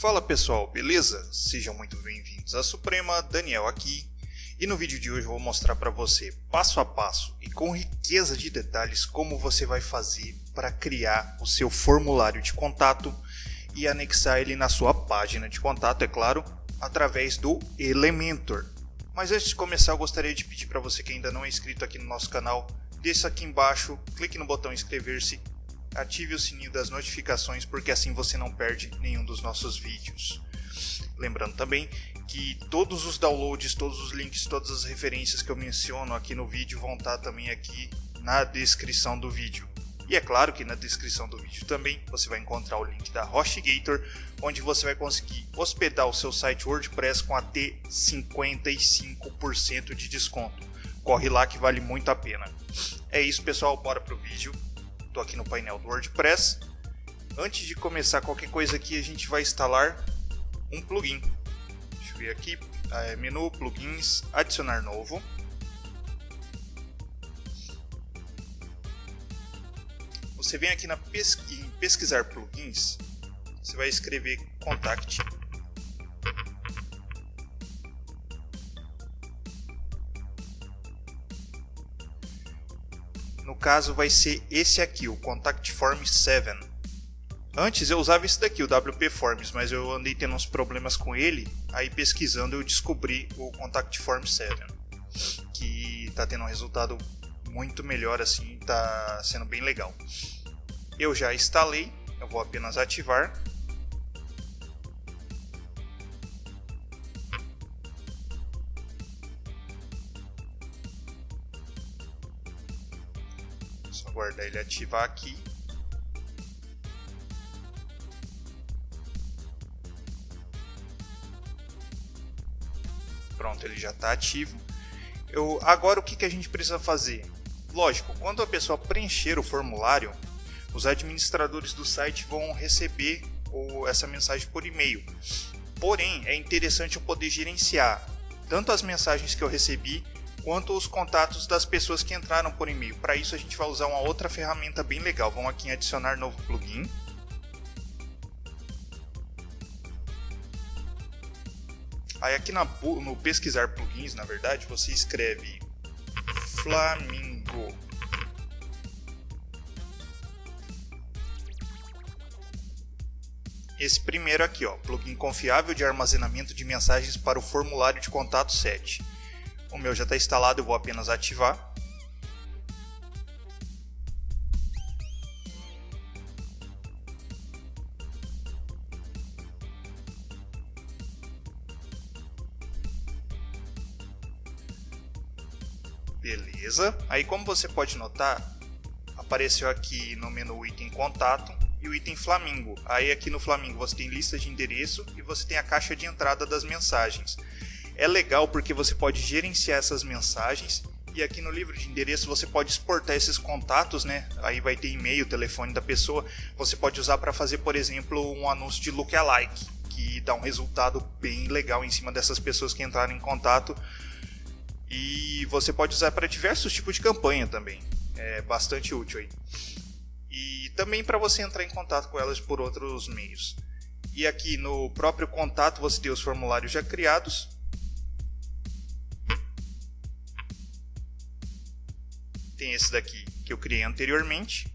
Fala pessoal, beleza? Sejam muito bem-vindos à Suprema, Daniel aqui. E no vídeo de hoje eu vou mostrar para você, passo a passo e com riqueza de detalhes, como você vai fazer para criar o seu formulário de contato e anexar ele na sua página de contato, é claro, através do Elementor. Mas antes de começar, eu gostaria de pedir para você que ainda não é inscrito aqui no nosso canal, desça aqui embaixo, clique no botão inscrever-se, ative o sininho das notificações, porque assim você não perde nenhum dos nossos vídeos. Lembrando também que todos os downloads, todos os links, todas as referências que eu menciono aqui no vídeo vão estar também aqui na descrição do vídeo. E é claro que na descrição do vídeo também você vai encontrar o link da HostGator, onde você vai conseguir hospedar o seu site WordPress com até 55% de desconto. Corre lá que vale muito a pena. É isso pessoal, bora pro vídeo. Estou aqui no painel do WordPress. Antes de começar qualquer coisa aqui, a gente vai instalar um plugin. Deixa eu ver aqui, menu, plugins, adicionar novo. Você vem aqui em pesquisar plugins, você vai escrever Contact. No caso vai ser esse aqui, o Contact Form 7. Antes eu usava esse daqui, o WP Forms, mas eu andei tendo uns problemas com ele, aí pesquisando eu descobri o Contact Form 7, que está tendo um resultado muito melhor assim, está sendo bem legal. Eu já instalei, eu vou apenas ativar. Só aguardar ele ativar aqui. Pronto, ele já está ativo. Agora o que a gente precisa fazer? Lógico, quando a pessoa preencher o formulário, os administradores do site vão receber essa mensagem por e-mail. Porém, é interessante eu poder gerenciar tanto as mensagens que eu recebi, quanto os contatos das pessoas que entraram por e-mail. Para isso a gente vai usar uma outra ferramenta bem legal. Vamos aqui em adicionar novo plugin. Aí aqui no pesquisar plugins, na verdade, você escreve Flamingo. Esse primeiro aqui, ó, plugin confiável de armazenamento de mensagens para o formulário de contato 7. O meu já está instalado, eu vou apenas ativar. Beleza. Aí como você pode notar, apareceu aqui no menu o item contato e o item Flamingo. Aí aqui no Flamingo você tem lista de endereço e você tem a caixa de entrada das mensagens. É legal porque você pode gerenciar essas mensagens e aqui no livro de endereço você pode exportar esses contatos, né? Aí vai ter e-mail, telefone da pessoa. Você pode usar para fazer, por exemplo, um anúncio de lookalike, que dá um resultado bem legal em cima dessas pessoas que entraram em contato. E você pode usar para diversos tipos de campanha também. É bastante útil aí. E também para você entrar em contato com elas por outros meios. E aqui no próprio contato você tem os formulários já criados. Tem esse daqui que eu criei anteriormente.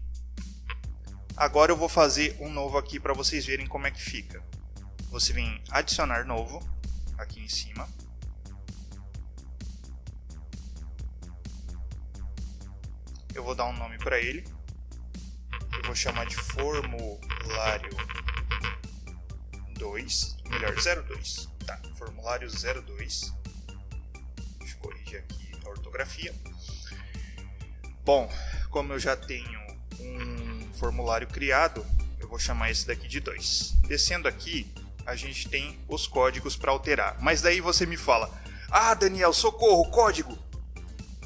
Agora eu vou fazer um novo aqui para vocês verem como é que fica. Você vem em adicionar novo, aqui em cima. Eu vou dar um nome para ele. Eu vou chamar de formulário 2, melhor 02. Tá, formulário 02. Deixa eu corrigir aqui a ortografia. Bom, como eu já tenho um formulário criado, eu vou chamar esse daqui de 2. Descendo aqui, a gente tem os códigos para alterar. Mas daí você me fala: ah, Daniel, socorro, código!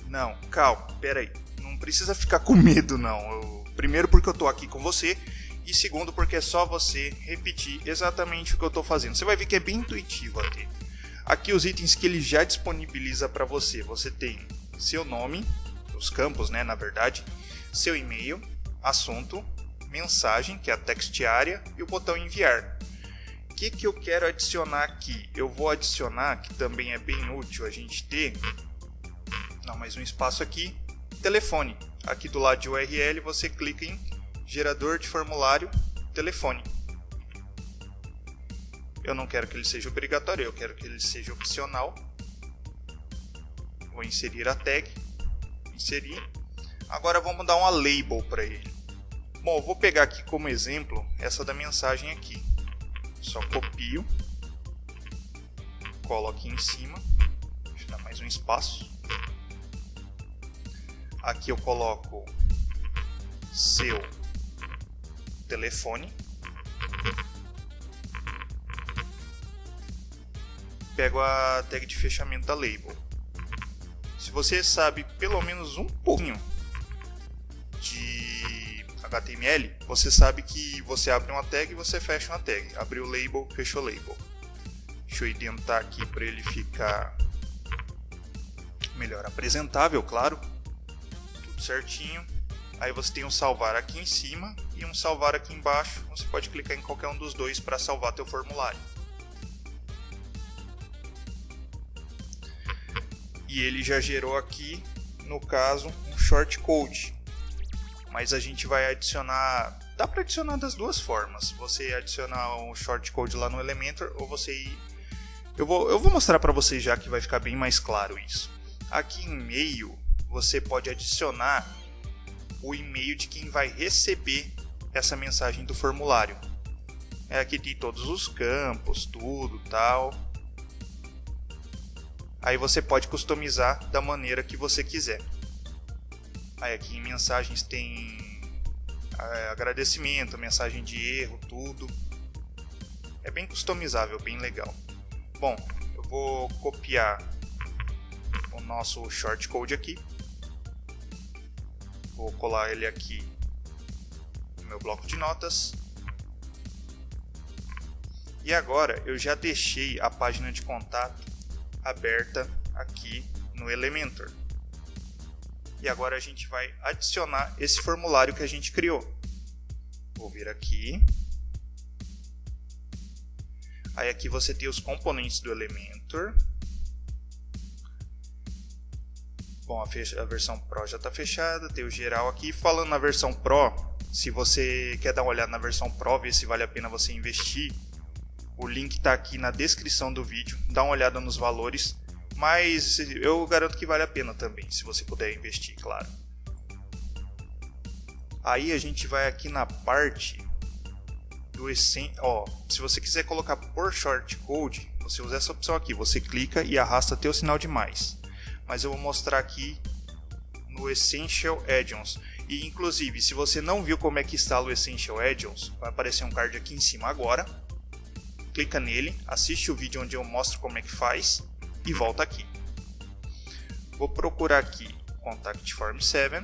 Não, calma, pera aí. Não precisa ficar com medo, não. Primeiro porque eu estou aqui com você e segundo porque é só você repetir exatamente o que eu estou fazendo. Você vai ver que é bem intuitivo até. Aqui os itens que ele já disponibiliza para você. Você tem seu nome, os campos, né, na verdade, seu e-mail, assunto, mensagem, que é a text area, e o botão enviar. que eu quero adicionar aqui? Eu vou adicionar, que também é bem útil a gente ter, não, mais um espaço aqui, telefone. Aqui do lado de URL você clica em gerador de formulário telefone. Eu não quero que ele seja obrigatório, eu quero que ele seja opcional. Vou inserir a tag, inserir. Agora vamos dar uma label para ele. Bom, eu vou pegar aqui como exemplo essa da mensagem aqui. Só copio, colo aqui em cima, deixa eu dar mais um espaço. Aqui eu coloco seu telefone. Pego a tag de fechamento da label. Se você sabe pelo menos um pouquinho de HTML, você sabe que você abre uma tag e você fecha uma tag. Abriu o label, fechou o label. Deixa eu identar aqui para ele ficar melhor apresentável, claro. Tudo certinho. Aí você tem um salvar aqui em cima e um salvar aqui embaixo. Você pode clicar em qualquer um dos dois para salvar teu formulário. E ele já gerou aqui, no caso, um shortcode. Mas a gente vai adicionar, dá para adicionar das duas formas. Você adicionar um shortcode lá no Elementor ou você ir... Eu vou mostrar para vocês já que vai ficar bem mais claro isso. Aqui em e-mail, você pode adicionar o e-mail de quem vai receber essa mensagem do formulário. Aqui tem todos os campos, tudo, tal. Aí você pode customizar da maneira que você quiser. Aí aqui em mensagens tem agradecimento, mensagem de erro, tudo. É bem customizável, bem legal. Bom, eu vou copiar o nosso shortcode aqui. Vou colar ele aqui no meu bloco de notas. E agora eu já deixei a página de contato aberta aqui no Elementor. E agora a gente vai adicionar esse formulário que a gente criou. Vou vir aqui. Aí aqui você tem os componentes do Elementor. Bom, a versão Pro já está fechada, tem o geral aqui. Falando na versão Pro, se você quer dar uma olhada na versão Pro, ver se vale a pena você investir, o link está aqui na descrição do vídeo, dá uma olhada nos valores, mas eu garanto que vale a pena também, se você puder investir, claro. Aí a gente vai aqui na parte do se você quiser colocar por shortcode, você usa essa opção aqui, você clica e arrasta até o sinal de mais. Mas eu vou mostrar aqui no Essential Add-ons. E inclusive, se você não viu como é que instala o Essential Add-ons, vai aparecer um card aqui em cima agora. Clica nele, assiste o vídeo onde eu mostro como é que faz e volta aqui. Vou procurar aqui Contact Form 7,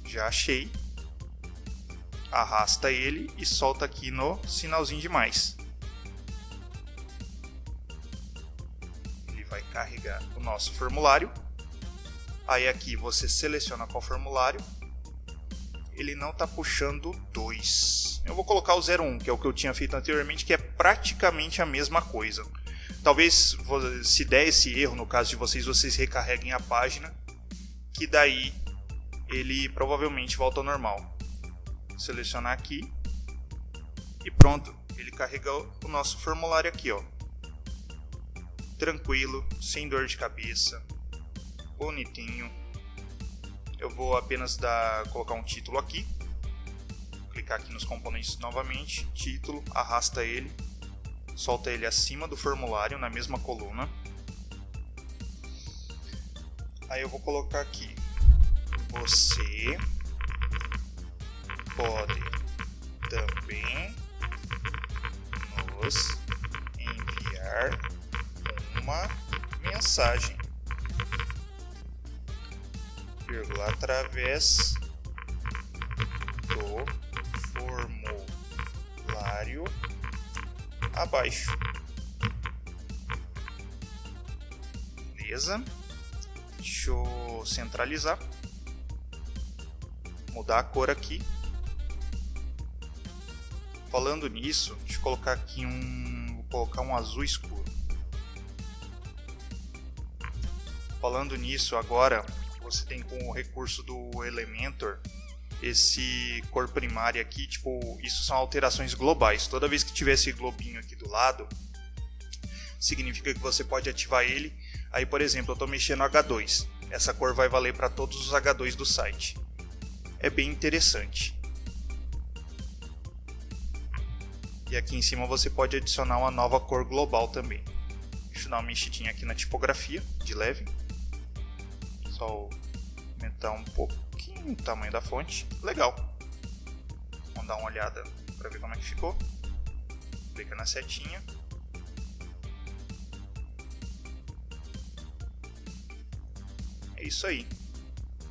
já achei. Arrasta ele e solta aqui no sinalzinho de mais. Ele vai carregar o nosso formulário. Aí aqui você seleciona qual formulário. Ele não está puxando 2. Eu vou colocar o 01, que é o que eu tinha feito anteriormente, que é praticamente a mesma coisa. Talvez, se der esse erro, no caso de vocês recarreguem a página, que daí ele provavelmente volta ao normal. Selecionar aqui e pronto, ele carregou o nosso formulário aqui, ó. Tranquilo, sem dor de cabeça, bonitinho. Eu vou apenas colocar um título aqui, clicar aqui nos componentes novamente, título, arrasta ele, solta ele acima do formulário na mesma coluna. Aí eu vou colocar aqui, você pode também nos enviar uma mensagem, vírgula, através do formulário abaixo. Beleza? Deixa eu centralizar, mudar a cor aqui. Falando nisso, deixa eu colocar aqui vou colocar um azul escuro. Falando nisso, agora você tem com o recurso do Elementor esse cor primária aqui, tipo, isso são alterações globais. Toda vez que tiver esse globinho aqui do lado, significa que você pode ativar ele. Aí, por exemplo, eu estou mexendo no H2. Essa cor vai valer para todos os H2 do site. É bem interessante. E aqui em cima você pode adicionar uma nova cor global também. Deixa eu dar uma mexidinha aqui na tipografia, de leve. Só aumentar um pouquinho o tamanho da fonte. Legal. Vamos dar uma olhada para ver como é que ficou. Clica na setinha. É isso aí.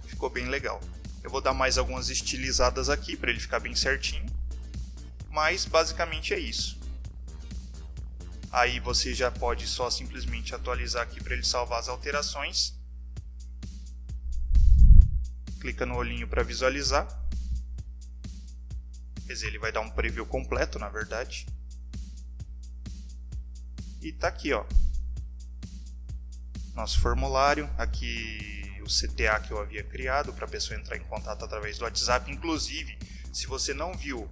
Ficou bem legal. Eu vou dar mais algumas estilizadas aqui para ele ficar bem certinho. Mas basicamente é isso. Aí você já pode só simplesmente atualizar aqui para ele salvar as alterações. Clica no olhinho para visualizar. Quer dizer, ele vai dar um preview completo, na verdade. E tá aqui, ó. Nosso formulário. Aqui o CTA que eu havia criado para a pessoa entrar em contato através do WhatsApp. Inclusive, se você não viu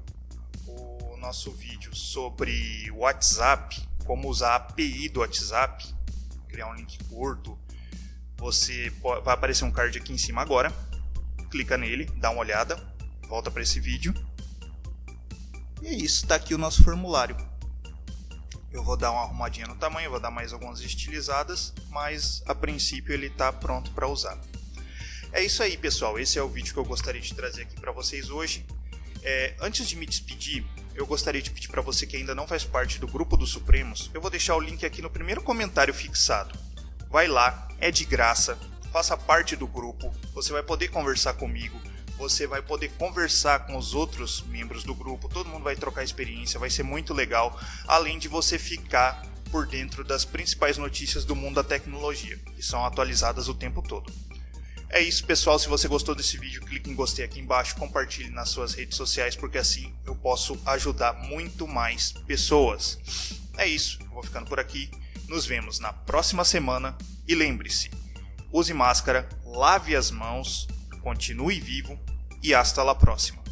o nosso vídeo sobre o WhatsApp, como usar a API do WhatsApp, criar um link curto, vai aparecer um card aqui em cima agora. Clica nele, dá uma olhada, volta para esse vídeo. E é isso, está aqui o nosso formulário. Eu vou dar uma arrumadinha no tamanho, vou dar mais algumas estilizadas, mas a princípio ele está pronto para usar. É isso aí, pessoal, esse é o vídeo que eu gostaria de trazer aqui para vocês hoje. Antes de me despedir, eu gostaria de pedir para você que ainda não faz parte do grupo dos Supremos, eu vou deixar o link aqui no primeiro comentário fixado. Vai lá, é de graça. Faça parte do grupo, você vai poder conversar comigo, você vai poder conversar com os outros membros do grupo, todo mundo vai trocar experiência, vai ser muito legal, além de você ficar por dentro das principais notícias do mundo da tecnologia, que são atualizadas o tempo todo. É isso, pessoal, se você gostou desse vídeo, clique em gostei aqui embaixo, compartilhe nas suas redes sociais, porque assim eu posso ajudar muito mais pessoas. É isso, eu vou ficando por aqui, nos vemos na próxima semana e lembre-se, use máscara, lave as mãos, continue vivo e hasta la próxima.